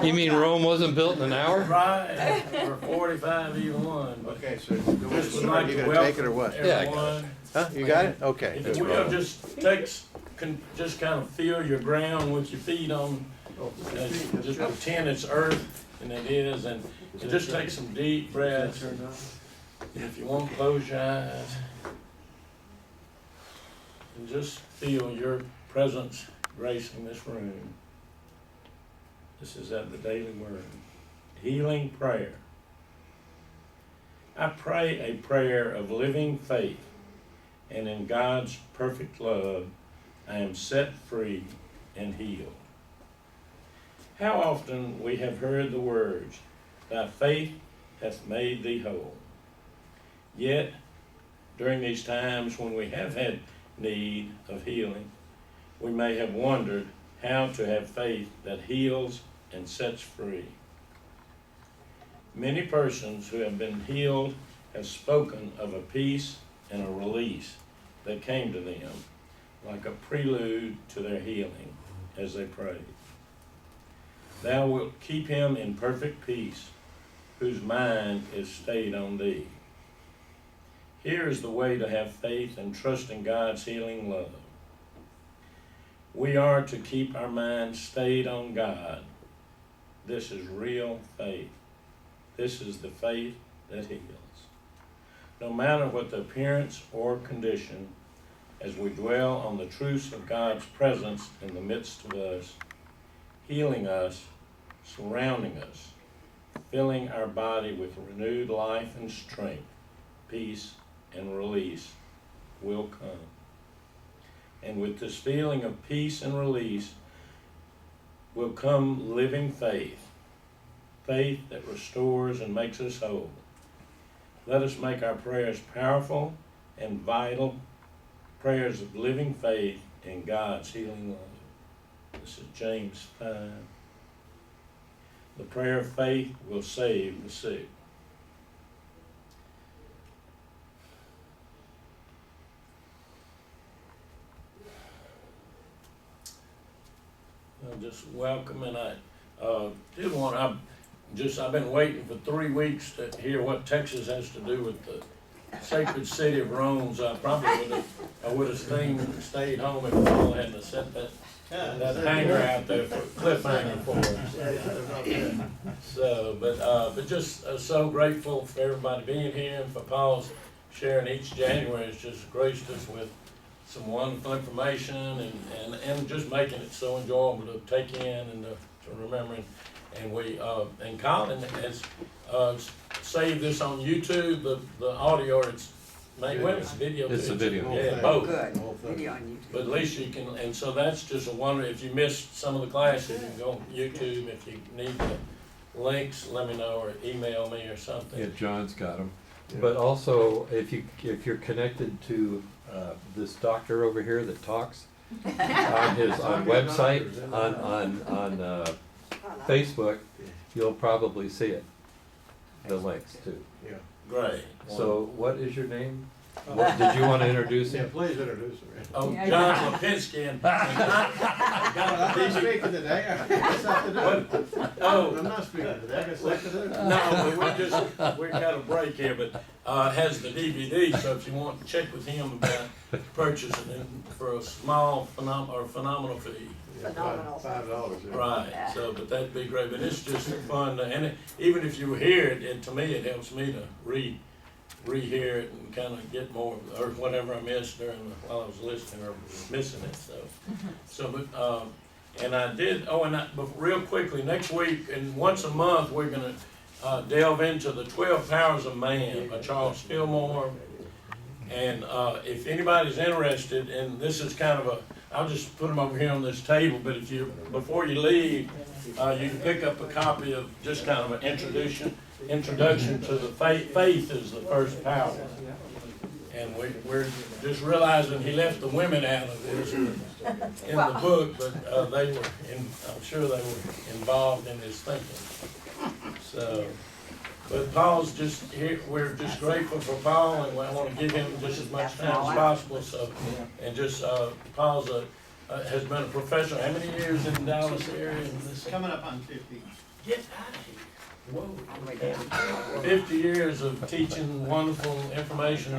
You mean Rome wasn't built in an hour? Right, or 45 even one. But Okay, so just would like you to gonna take it or welcome what? Yeah, I got everyone. Huh, you got it? Okay. If that's you will, wrong. just just kind of feel your ground with your feet on, just pretend it's earth, and it is, and just take some deep breaths. If you want, close your eyes. And just feel your presence gracing this room. This is at the Daily Word. Healing prayer. I pray a prayer of living faith, and in God's perfect love, I am set free and healed. How often we have heard the words, "Thy faith hath made thee whole." Yet, during these times when we have had need of healing, we may have wondered how to have faith that heals and sets free. Many persons who have been healed have spoken of a peace and a release that came to them, like a prelude to their healing as they prayed. Thou wilt keep him in perfect peace, whose mind is stayed on thee. Here is the way to have faith and trust in God's healing love. We are to keep our minds stayed on God. This is real faith. This is the faith that heals. No matter what the appearance or condition, as we dwell on the truths of God's presence in the midst of us, healing us, surrounding us, filling our body with renewed life and strength, peace and release will come. And with this feeling of peace and release will come living faith, faith that restores and makes us whole. Let us make our prayers powerful and vital prayers of living faith in God's healing love. This is James 5. The prayer of faith will save the sick. Just welcome, and I did want, I've been waiting for 3 weeks to hear what Texas has to do with the sacred city of Rome. So I would have stayed home if Paul hadn't have set that hanger out there for cliffhanger for us. So, but just so grateful for everybody being here and for Paul's sharing each January. Has just graced us with some wonderful information and just making it so enjoyable to take in and to remember. And we and Colin has saved this on YouTube, the audio, or it's video. It's a video. Yeah, both. Good, video on YouTube. But at least you can, and so that's just a wonder. If you missed some of the classes, you can go on YouTube. If you need the links, let me know or email me or something. Yeah, John's got them. But also, if you're connected to this doctor over here that talks on his website on Facebook, you'll probably see it. The links too. Yeah. Great. So, what is your name? Did you want to introduce Yeah, him? please introduce him. Oh, John Lipinski, and I'm not speaking today. I got stuff to do. Oh. I'm not speaking today. I got stuff to do. No, we got a break here, but has the DVD. So if you want to check with him about purchasing it for a small phenomenal fee. Yeah, Phenomenal. $5. Yeah. Right. So, but that'd be great. But it's just fun, even if you hear it, to me it helps me to rehear it and kind of get more, or whatever I missed while I was listening or missing it. So, and I did. Oh, but real quickly, next week and once a month we're gonna delve into the 12 Powers of Man by Charles Fillmore. And if anybody's interested, and this is kind of I'll just put them over here on this table. But before you leave, you can pick up a copy of just kind of an introduction to the faith. Faith is the first power, and we're just realizing he left the women out of this in the book, but I'm sure they were involved in his thinking. So, but Paul's just here. We're just grateful for Paul, and I want to give him just as much time as possible. So, and just Paul's has been a professional, how many years in Dallas area? It's coming up on 50. Get out of here. Whoa. 50 years of teaching wonderful information.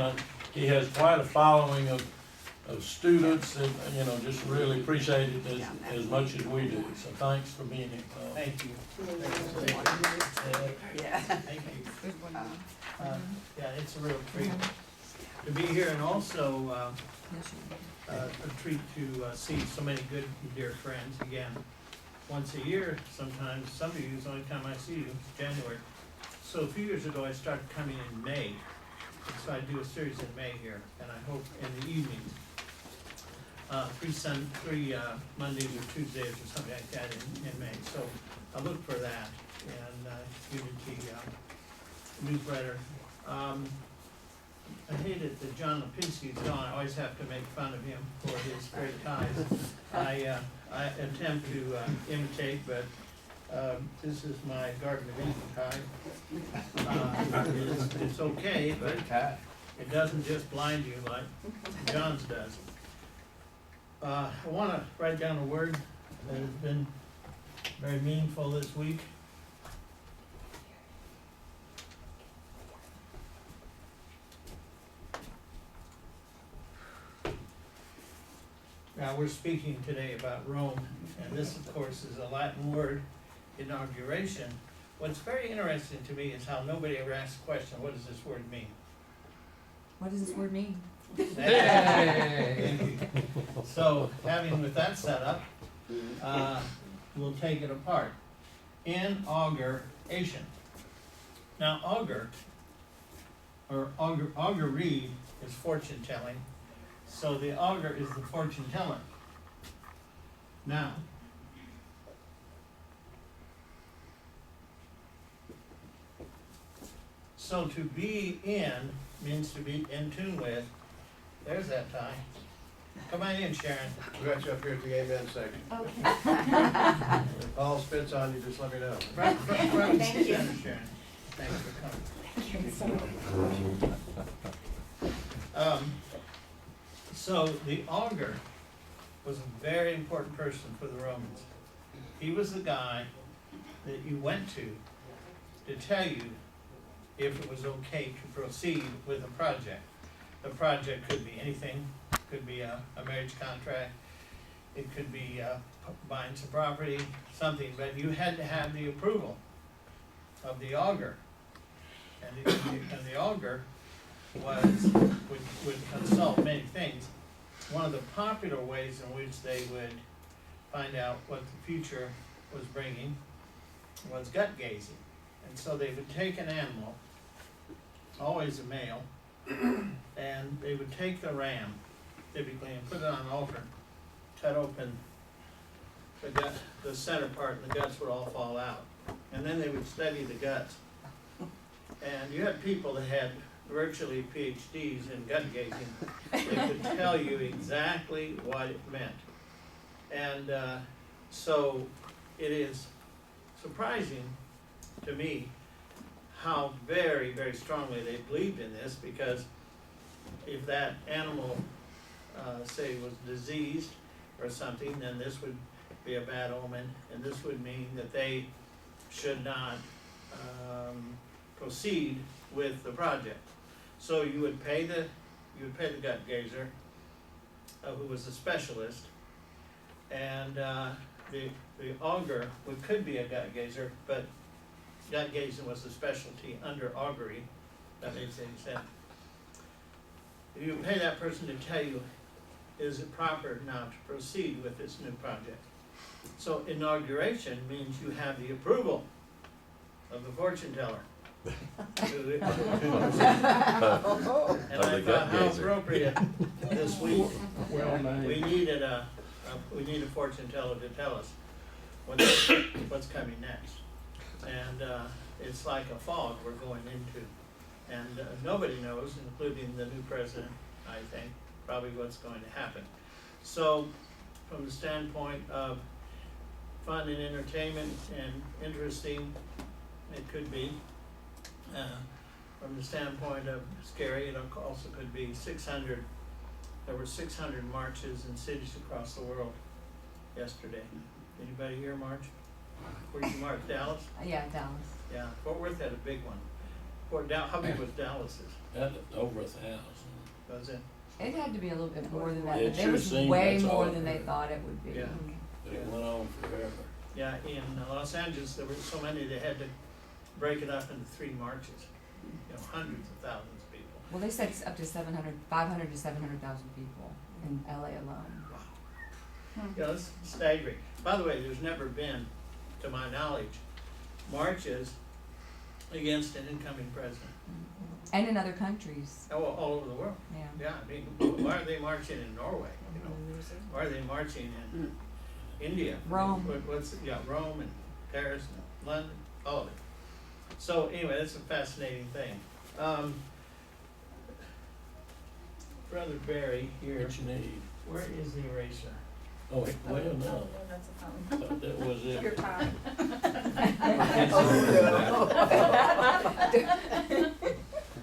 He has quite a following of students that, you know, just really appreciate it as much as we do. So thanks for being here, Paul. Thank you. Yeah. Thank you. Yeah, it's a real treat to be here, and also a treat to see so many good dear friends again. Once a year, sometimes, some of you, is the only time I see you, it's January. So a few years ago, I started coming in May. And so I do a series in May here, and I hope in the evenings. Three Mondays or Tuesdays or something like that in May. So I look for that, and Unity newsletter. I hate it that John Lipinski is gone. I always have to make fun of him for his great ties. I attempt to imitate, but this is my Garden of Eden tie. It's okay, but it doesn't just blind you like John's does. I want to write down a word that has been very meaningful this week. Now, we're speaking today about Rome, and this, of course, is a Latin word, inauguration. What's very interesting to me is how nobody ever asks the question, what does this word mean? What does this word mean? Thank you. So, having with that set up, we'll take it apart. Inauguration. Now, augur, or augury, is fortune telling. So the augur is the fortune teller. Now, so to be in means to be in tune with. There's that tie. Come on in, Sharon. We got you up here at the amen section. Okay. If Paul spits on you, just let me know. Front Thank you. center, Sharon. Thanks for coming. Thank you so much. So the augur was a very important person for the Romans. He was the guy that you went to tell you if it was okay to proceed with a project. The project could be anything. It could be a marriage contract. It could be buying some property, something, but you had to have the approval of the augur. And the augur would consult many things. One of the popular ways in which they would find out what the future was bringing was gut gazing. And so they would take an animal, always a male, and they would take the ram, typically, and put it on an altar, cut open the gut, the center part, and the guts would all fall out. And then they would study the guts. And you had people that had virtually PhDs in gut gazing. They could tell you exactly what it meant. And so it is surprising to me how very, very strongly they believed in this, because if that animal, say, was diseased or something, then this would be a bad omen, and this would mean that they should not proceed with the project. So you would pay the gut gazer, who was a specialist, and the augur could be a gut gazer, but gut gazing was a specialty under augury. That makes any sense. You pay that person to tell you, is it proper now to proceed with this new project? So inauguration means you have the approval of the fortune teller. And I thought, how appropriate this week. We needed a fortune teller to tell us what's coming next. And it's like a fog we're going into. And nobody knows, including the new president, I think, probably what's going to happen. So from the standpoint of fun and entertainment and interesting, it could be. From the standpoint of scary, it also could be 600 there were 600 marches in cities across the world yesterday. Anybody here march? Where'd you march? Dallas? Yeah, Dallas. Yeah, Fort Worth had a big one. How big was Dallas's? That's over 1,000. Was it? It had to be a little bit more than that, It but it sure was seemed way that's more all than I they heard. thought it would be. Yeah. It went on forever. Yeah, in Los Angeles, there were so many they had to break it up into 3 marches. You know, hundreds of thousands of people. Well, they said it's up to 500 to 700,000 people in LA alone. You know, it's staggering. By the way, there's never been, to my knowledge, marches against an incoming president. And in other countries, All over the world. yeah. Yeah, I mean, why are they marching in Norway? You know, why are they marching in India? Rome. Rome and Paris and London, all of it. So anyway, that's a fascinating thing. Brother Barry here, What you need? where is the eraser? Oh, well, no. That's a phone. I thought that was it. Your time.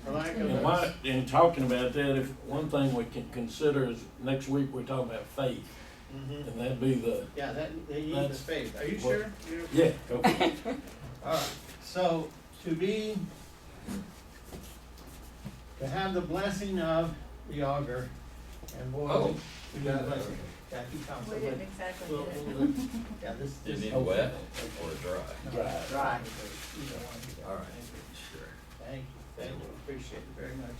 For lack of And in talking about that, if one thing we can consider is next week we're talking about faith, Mhm. and that'd be the, Yeah, they need the That's faith. Are you what- sure? yeah, okay. All right, so to have the blessing of the augur, and boy, Oh, we got a blessing. Yeah, he comes. We didn't exactly We'll- get it. we'll- Yeah, this. You need okay. wet or dry? Dry. Dry. Either one. All right. Sure. Thank you, appreciate it very much.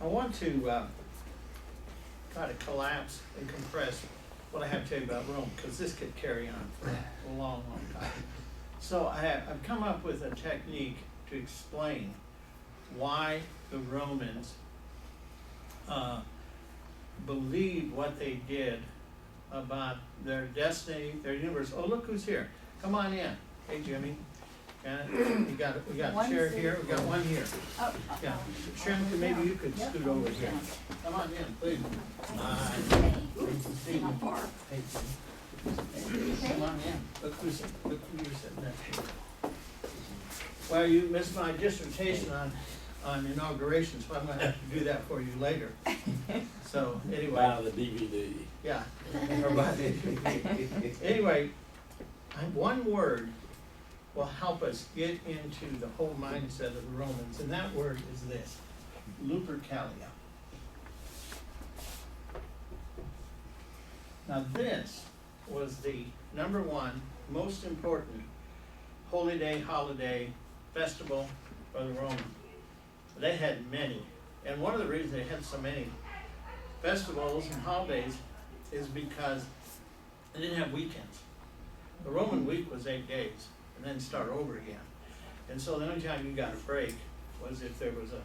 I want to, try to collapse and compress what I have to tell you about Rome, because this could carry on for a long, long time. So I've come up with a technique to explain why the Romans, believed what they did about their destiny, their universe. Oh, look who's here. Come on in. Hey, Jimmy. And we got a chair here, we got one here. Oh, Yeah. Sharon, maybe you could scoot over here. Come on in, please. Great to see you. Hey, Jimmy. Come on in. Look who you're sitting next to. Well, you missed my dissertation on inaugurations, so I'm gonna have to do that for you later. So, anyway. Buy the DVD. Yeah. Anyway, one word will help us get into the whole mindset of the Romans, and that word is this, Lupercalia. Now this was the number one most important holy day, holiday, festival for the Romans. They had many, and one of the reasons they had so many festivals and holidays is because they didn't have weekends. The Roman week was 8 days, and then start over again. And so the only time you got a break was if there was a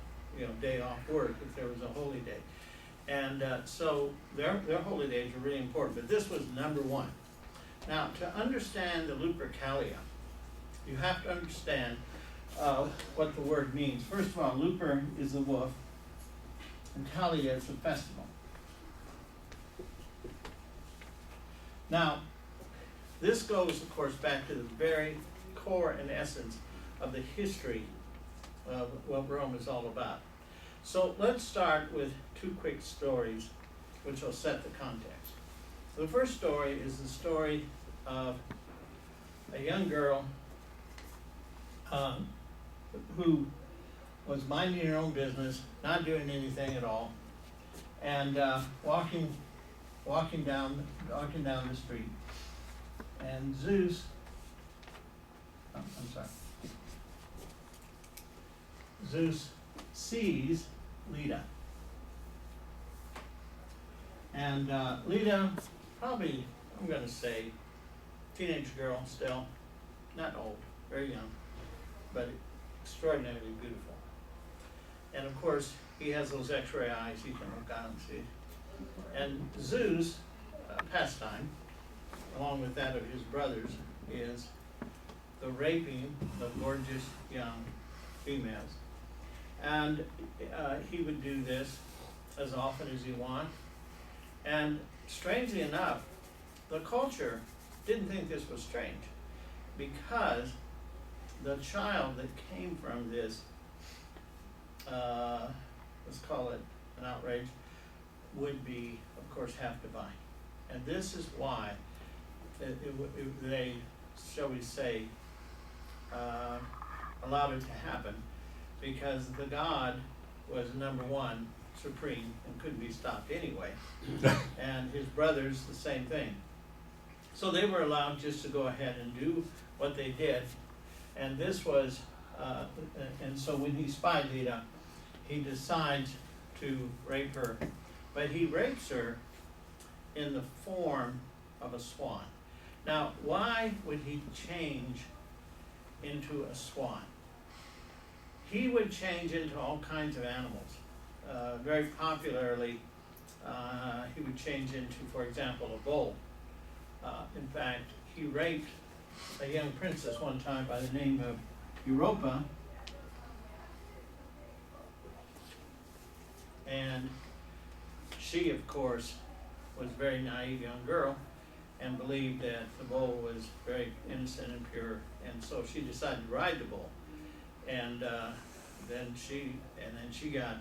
day off work, if there was a holy day. And so their holy days were really important, but this was number one. Now, to understand the Lupercalia, you have to understand what the word means. First of all, Luper is the wolf, and Calia is the festival. Now, this goes, of course, back to the very core and essence of the history of what Rome is all about. So let's start with 2 quick stories which will set the context. The first story is the story of a young girl who was minding her own business, not doing anything at all, and walking down the street. And Zeus, Zeus sees Leda. And Leda, probably, I'm going to say, teenage girl still, not old, very young, but extraordinarily beautiful. And of course, he has those X-ray eyes, you can look out and see. And Zeus' pastime, along with that of his brothers, is the raping of gorgeous young females. And he would do this as often as he wanted. And strangely enough, the culture didn't think this was strange, because the child that came from this, let's call it an outrage, would be, of course, half divine. And this is why they, shall we say, allowed it to happen, because the God was number one, supreme, and couldn't be stopped anyway. And his brothers, the same thing. So they were allowed just to go ahead and do what they did. And this was, and so when he spied Leda, he decides to rape her. But he rapes her in the form of a swan. Now, why would he change into a swan? He would change into all kinds of animals. Very popularly, he would change into, for example, a bull. In fact, he raped a young princess one time by the name of Europa, and she, of course, was a very naive young girl and believed that the bull was very innocent and pure, and so she decided to ride the bull. And then she got,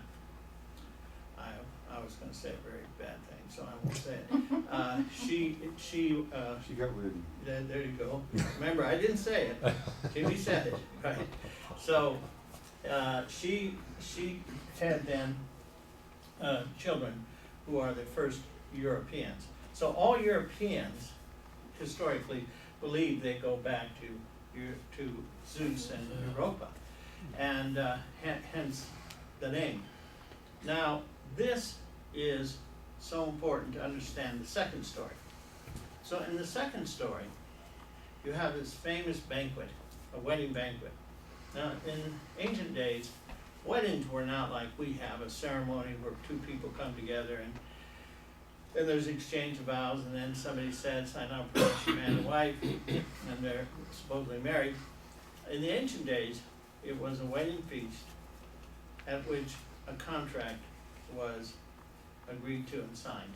I was going to say a very bad thing, so I won't say it. She got ridden. There you go. Remember, I didn't say it. Jimmy said it, right? So she had then children who are the first Europeans. So all Europeans historically believe they go back to Zeus and Europa, and hence the name. Now, this is so important to understand the second story. So in the second story, you have this famous banquet, a wedding banquet. Now, in ancient days, weddings were not like we have, a ceremony where two people come together and then there's exchange of vows, and then somebody says, I now pronounce you man and wife, and they're supposedly married. In the ancient days, it was a wedding feast at which a contract was agreed to and signed.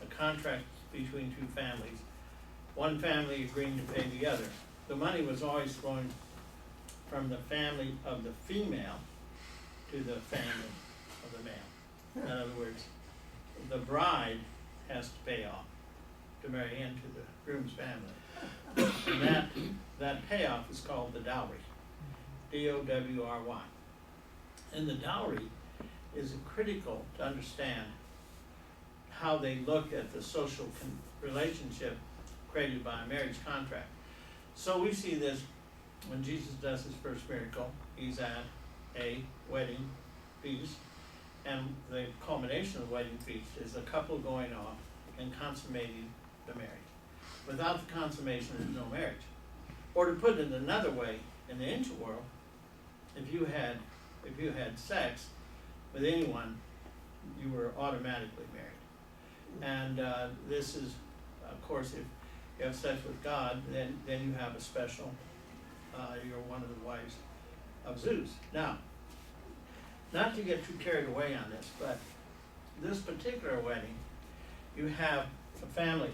A contract between two families, one family agreeing to pay the other. The money was always flowing from the family of the female to the family of the male. In other words, the bride has to pay off to marry into the groom's family. And that payoff is called the dowry. D-O-W-R-Y. And the dowry is critical to understand how they look at the social relationship created by a marriage contract. So we see this when Jesus does his first miracle. He's at a wedding feast, and the culmination of the wedding feast is a couple going off and consummating the marriage. Without the consummation, there's no marriage. Or to put it another way, in the ancient world, if you had sex with anyone, you were automatically married. And this is, of course, if you have sex with God, then you have a special, you're one of the wives of Zeus. Now, not to get too carried away on this, but this particular wedding, you have a family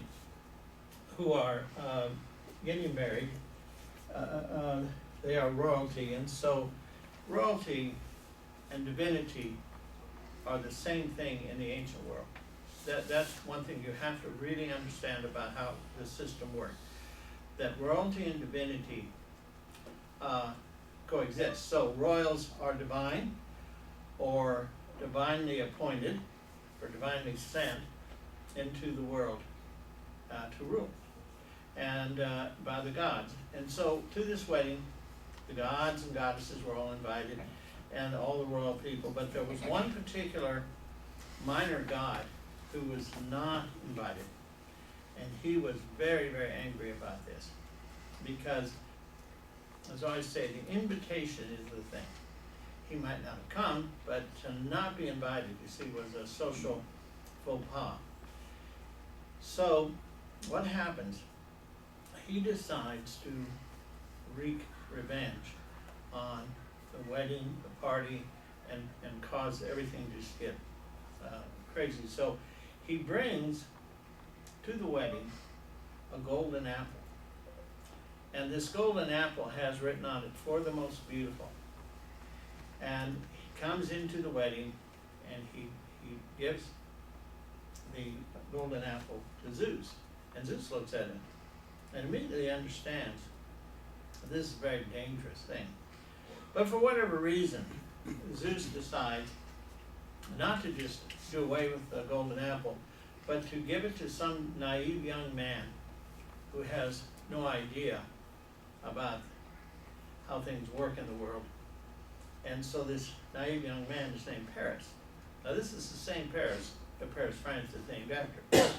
who are getting married. They are royalty, and so royalty and divinity are the same thing in the ancient world. That's one thing you have to really understand about how the system works. That royalty and divinity coexist. So royals are divine, or divinely appointed, or divinely sent into the world to rule, and by the gods. And so to this wedding, the gods and goddesses were all invited, and all the royal people, but there was one particular minor god who was not invited, and he was very, very angry about this, because, as I always say, the invitation is the thing. He might not have come, but to not be invited, you see, was a social faux pas. So what happens? He decides to wreak revenge on the wedding, the party, and cause everything to just get crazy. So he brings to the wedding a golden apple. And this golden apple has written on it, "For the most beautiful." And he comes into the wedding, and he gives the golden apple to Zeus. And Zeus looks at it and immediately understands this is a very dangerous thing. But for whatever reason, Zeus decides not to just do away with the golden apple, but to give it to some naive young man who has no idea about how things work in the world. And so this naive young man is named Paris. Now this is the same Paris that Paris, France is named after.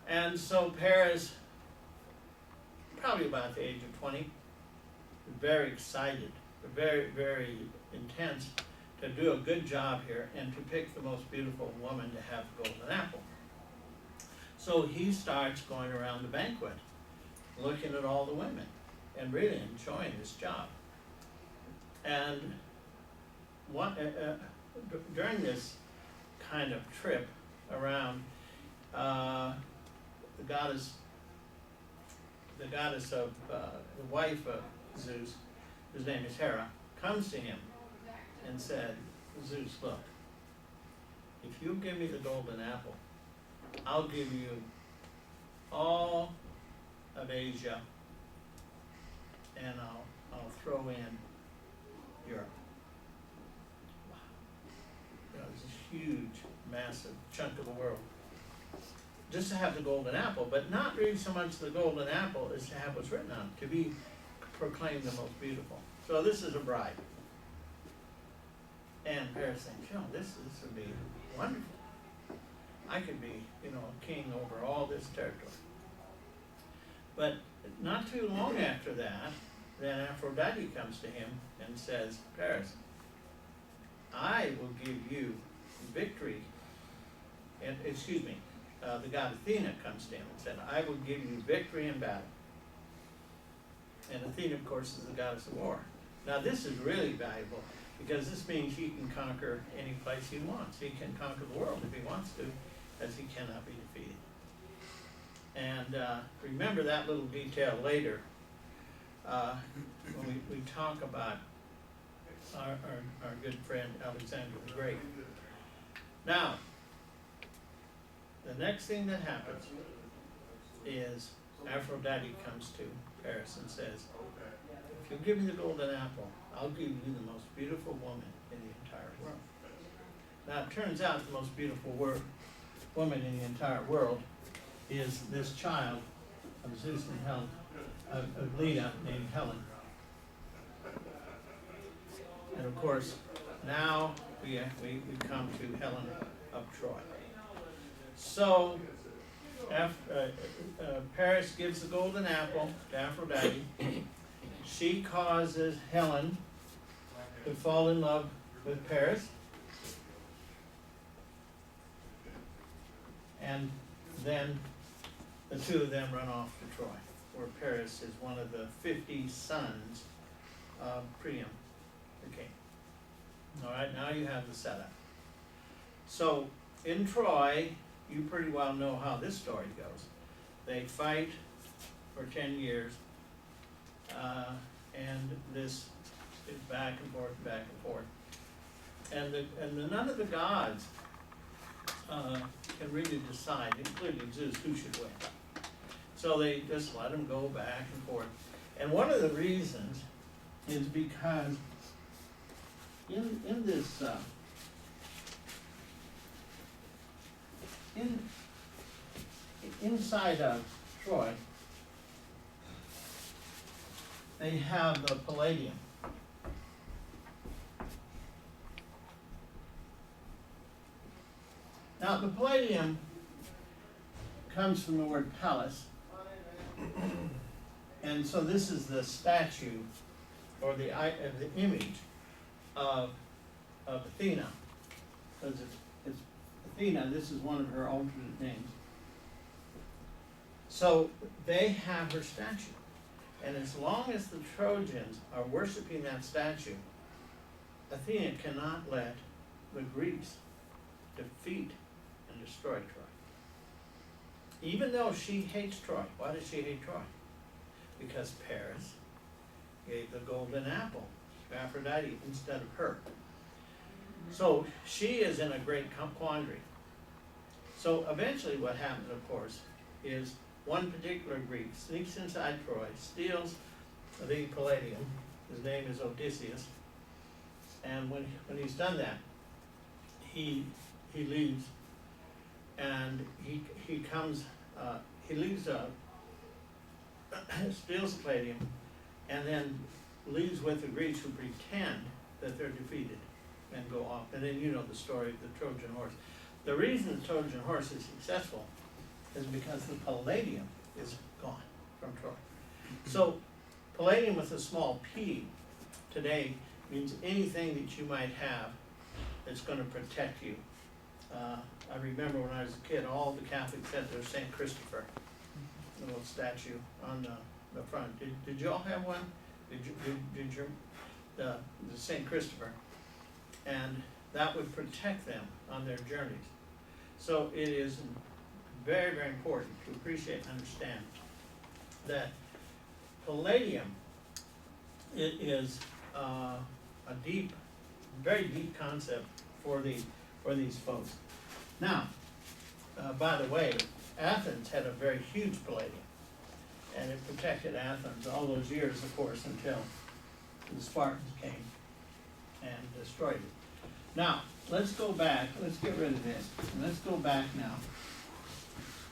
And so Paris, probably about the age of 20, very excited, very, very intense to do a good job here and to pick the most beautiful woman to have the golden apple. So he starts going around the banquet, looking at all the women and really enjoying his job. And during this kind of trip around, the goddess of the wife of Zeus, whose name is Hera, comes to him and said, Zeus, look, if you give me the golden apple, I'll give you all of Asia, and I'll throw in Europe. Wow. You know, it's a huge, massive chunk of the world. Just to have the golden apple, but not really so much the golden apple as to have what's written on it, to be proclaimed the most beautiful. So this is a bride. And Paris thinks, this would be wonderful. I could be, a king over all this territory. But not too long after that, then Aphrodite comes to him and says, Paris, I will give you victory. And the god Athena comes to him and said, I will give you victory in battle. And Athena, of course, is the goddess of war. Now this is really valuable because this means he can conquer any place he wants. He can conquer the world if he wants to, as he cannot be defeated. And remember that little detail later when we talk about our good friend Alexander the Great. Now, the next thing that happens is Aphrodite comes to Paris and says, if you'll give me the golden apple, I'll give you the most beautiful woman in the entire world. Now it turns out the most beautiful woman in the entire world is this child of Zeus and Helen, of Leda, named Helen. And of course, now we come to Helen of Troy. So Paris gives the golden apple to Aphrodite. She causes Helen to fall in love with Paris. And then the two of them run off to Troy, where Paris is one of the 50 sons of Priam, the king. All right, now you have the setup. So in Troy, you pretty well know how this story goes. They fight for 10 years, and this is back and forth. And none of the gods can really decide, including Zeus, who should win. So they just let them go back and forth. And one of the reasons is because in this inside of Troy, they have the Palladium. Now the Palladium comes from the word palace, and so this is the statue or the image of Athena, because it's Athena. This is one of her alternate names. So they have her statue, and as long as the Trojans are worshiping that statue, Athena cannot let the Greeks defeat and destroy Troy. Even though she hates Troy. Why does she hate Troy? Because Paris gave the golden apple to Aphrodite instead of her. So she is in a great quandary. So eventually what happens, of course, is one particular Greek sneaks inside Troy, steals the Palladium. His name is Odysseus. And when he's done that, he leaves, and he comes, he leaves, steals the Palladium, and then leaves with the Greeks who pretend that they're defeated and go off. And then you know the story of the Trojan horse. The reason the Trojan horse is successful is because the Palladium is gone from Troy. So Palladium with a small p today means anything that you might have that's going to protect you. I remember when I was a kid, all the Catholics had their St. Christopher, the little statue on the front. Did you all have one? Did your the St. Christopher? And that would protect them on their journeys. So it is very, very important to appreciate and understand that Palladium, it is a deep, very deep concept for these folks. Now, by the way, Athens had a very huge Palladium, and it protected Athens all those years, of course, until the Spartans came and destroyed it. Now, let's go back, let's get rid of this, and let's go back now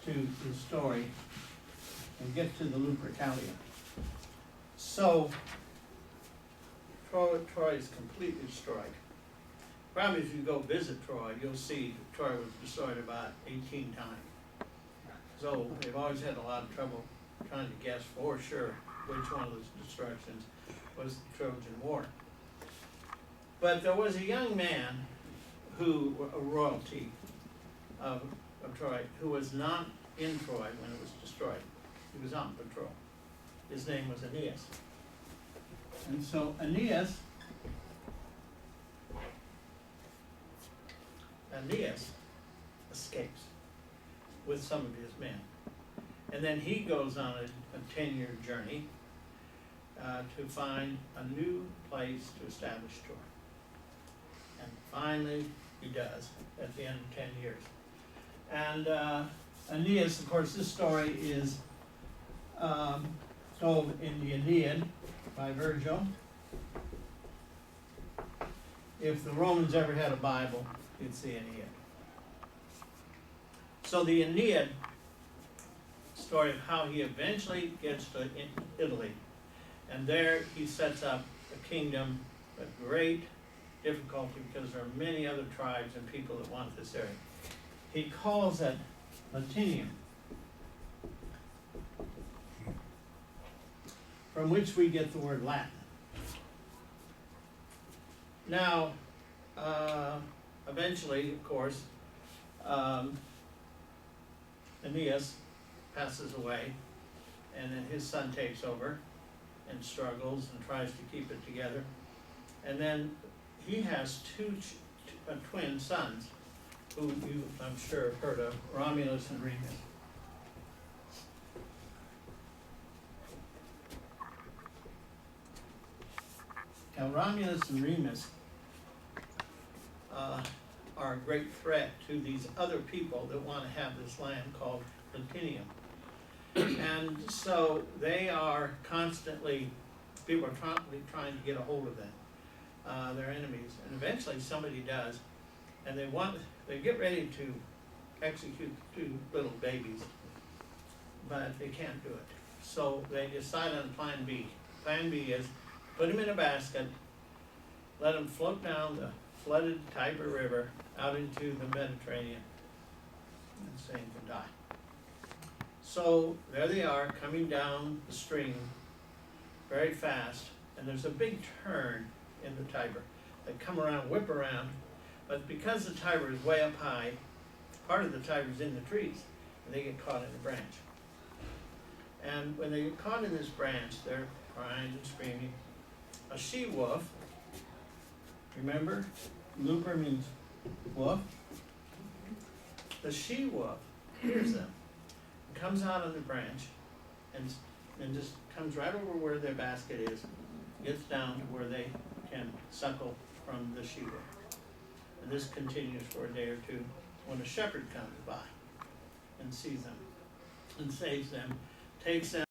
to the story and get to the Lupercalia. So, Troy is completely destroyed. Probably if you go visit Troy, you'll see that Troy was destroyed about 18 times. So they've always had a lot of trouble trying to guess for sure which one of those destructions was the Trojan War. But there was a young man who, a royalty of Troy, who was not in Troy when it was destroyed. He was on patrol. His name was Aeneas. And so Aeneas escapes with some of his men. And then he goes on a 10-year journey to find a new place to establish Troy. And finally, he does at the end of 10 years. And Aeneas, of course, this story is told in the Aeneid by Virgil. If the Romans ever had a Bible, it's the Aeneid. So the Aeneid, story of how he eventually gets to Italy, and there he sets up a kingdom with great difficulty because there are many other tribes and people that want this area. He calls it Latinium, from which we get the word Latin. Now, eventually, of course, Aeneas passes away, and then his son takes over and struggles and tries to keep it together. And then he has two twin sons, who you, I'm sure, have heard of, Romulus and Remus. Now, Romulus and Remus are a great threat to these other people that want to have this land called Latinium. And so they are constantly, people are constantly trying to get a hold of them, their enemies. And eventually somebody does, and they get ready to execute the two little babies, but they can't do it. So they decide on plan B. Plan B is put them in a basket, let them float down the flooded Tiber River out into the Mediterranean, and sink and die. So there they are coming down the stream very fast, and there's a big turn in the Tiber. They come around, whip around, but because the Tiber is way up high, part of the Tiber is in the trees, and they get caught in a branch. And when they get caught in this branch, they're crying and screaming. A she-wolf, remember, Luper means wolf. The she-wolf hears them, comes out on the branch, and just comes right over where their basket is, gets down to where they can suckle from the she-wolf. And this continues for a day or two when a shepherd comes by. and sees them and saves them, takes them